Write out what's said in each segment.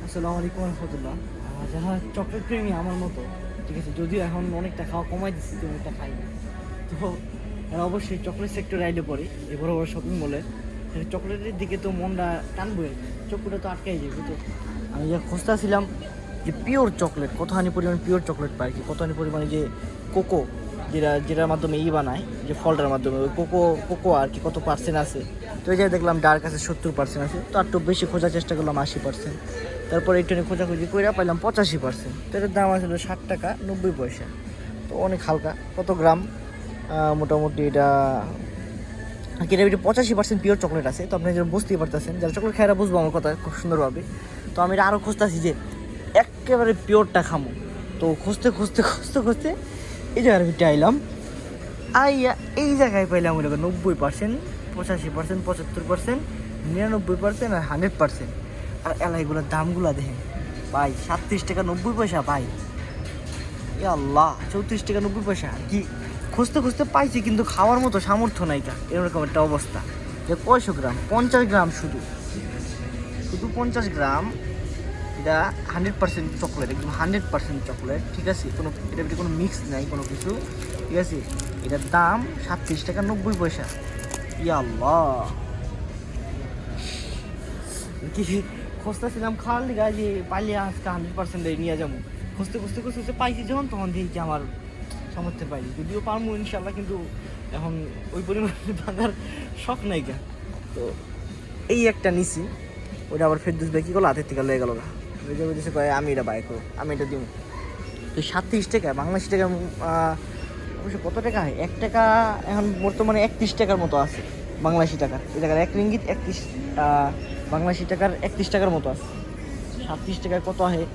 আসসালামু আলাইকুম রহমতুল্লাহ। যারা চকলেট প্রেমী আমার মতো, ঠিক আছে, যদিও এখন অনেকটা খাওয়া কমাই দিচ্ছি, তো অনেকটা খাই না, তো তারা অবশ্যই চকলেট সেক্টর আইলে পড়ে এই বড় বড় শপিং মলে চকলেটের দিকে তো মনটা টানবই, চোখটা তো আটকাই যাবে। তো আমি যা খুঁজতেছিলাম যে পিওর চকলেট, কতখানি পরিমাণ পিওর চকলেট পাই, কি কতখানি পরিমাণে যে কোকো, যেটার মাধ্যমে বানায়, যে ফলটার মাধ্যমে ওই কোকো আর কি কত পার্সেন্ট আছে। তো এই যে দেখলাম ডার্ক আছে 70% আছে, তো একটু বেশি খোঁজার চেষ্টা করলাম 80%। তারপরে এই ট্রেনে খোঁজাখুঁজি করে পাইলাম 85%। তো এটার দাম আসলে 60 টাকা 90 পয়সা। তো অনেক হালকা। কত গ্রাম? মোটামুটি এটা কি, এটা 85% পিওর চকলেট আছে। তো আপনি যেন বুঝতেই পারতেছেন, যারা চকলেট খাইরা বুঝবো আমার কথা খুব সুন্দরভাবে। তো আমি এটা আরও খুঁজতেছি যে একেবারে পিওরটা খামো। তো খুঁজতে খুঁজতে খুঁজতে খুঁজতে এই জায়গার ভিতরে আইলাম। আইয়া এই জায়গায় পাইলাম ওই 90%, 85%, 75%, 99% আর 100%। আর এলাইগুলোর দামগুলো দেখেন ভাই, 37 টাকা 90 পয়সা ভাই। এ আল্লাহ, 34 টাকা 90 পয়সা। আর কি খুঁজতে খুঁজতে পাইছি, কিন্তু খাওয়ার মতো সামর্থ্য নাইকা, এরকম একটা অবস্থা। যে কয়শো গ্রাম? 50 গ্রাম, শুধু শুধু 50 গ্রাম। এটা 100% চকলেট, একদম 100% চকলেট, ঠিক আছে। এটার ভিতরে কোনো মিক্স নাই, কোনো কিছু, ঠিক আছে। এটার দাম 37 টাকা 90 পয়সা। ইয়া আল্লাহ, কি খুঁজতেছিলাম খাওয়ার লিগা যে পাইলে আজকে 100% নিয়ে যাবো। খুঁজতে খুঁজতে খুঁজতে খুঁজতে পাইছি যখন, তখন দেখি যে আমার সামর্থ্যে পাইনি, যদিও পারবো ইনশাল্লাহ, কিন্তু এখন ওই পরিমাণে ভাঙার শখ নাই গা। তো এই একটা নিছি, ওইটা আবার ফেরদৌস ভাই কী করলো, হাতের থেকে লয়ে গেল গা। ওই যে বলতেছে কয় আমি এটা বাই করো, আমি এটা দিব। তো 37 টাকা বাংলাদেশি টাকা, অবশ্য কত টাকা হয়, 1 টাকা এখন বর্তমানে 31 টাকার মতো আছে বাংলাদেশি টাকার। এই টাকার 1 রিঙ্গিত 31, বাংলাদেশি টাকার 31 টাকার মতো আছে। 37 টাকায় কত হয়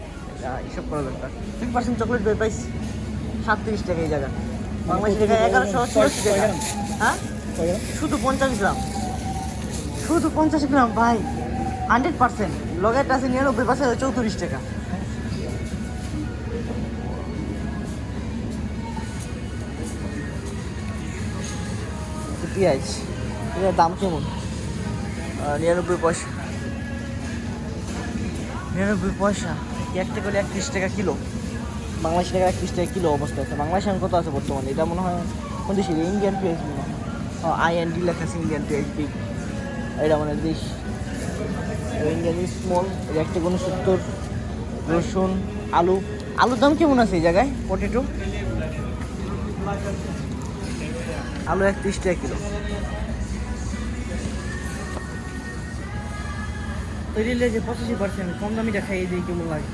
হিসাব করা দরকার। 3% চকলেট বের পাইছি 37 টাকা এই জায়গা। বাংলাদেশি টাকা 1180 টাকা। হ্যাঁ, শুধু 50 গ্রাম, শুধু 50 গ্রাম ভাই, 100%। লগের আছে 99%, 34 টাকা। পেঁয়াজ, এটার দাম কেমন? 99 পয়সা। 99 পয়সা, 1 টাকা হলে 31 টাকা কিলো। বাংলাদেশি টাকা 31 টাকা কিলো অবস্থা আছে। বাংলাদেশে এখন কত আছে বর্তমানে? এটা মনে হয় কোন দেশে, ইন্ডিয়ান পেঁয়াজ মনে হয়। IND লেখা আছে, ইন্ডিয়ান পেঁয়াজ বিগ। এটা মানে দেশ ইন্ডিয়ান স্মল। এটা 1 টাকা 69। রসুন, আলুর দাম কেমন আছে এই জায়গায়? পটেটো আলু 31 টাকা কিলো। তৈরি যে 85% কম দামিটা খাইয়ে দিই কেমন লাগে।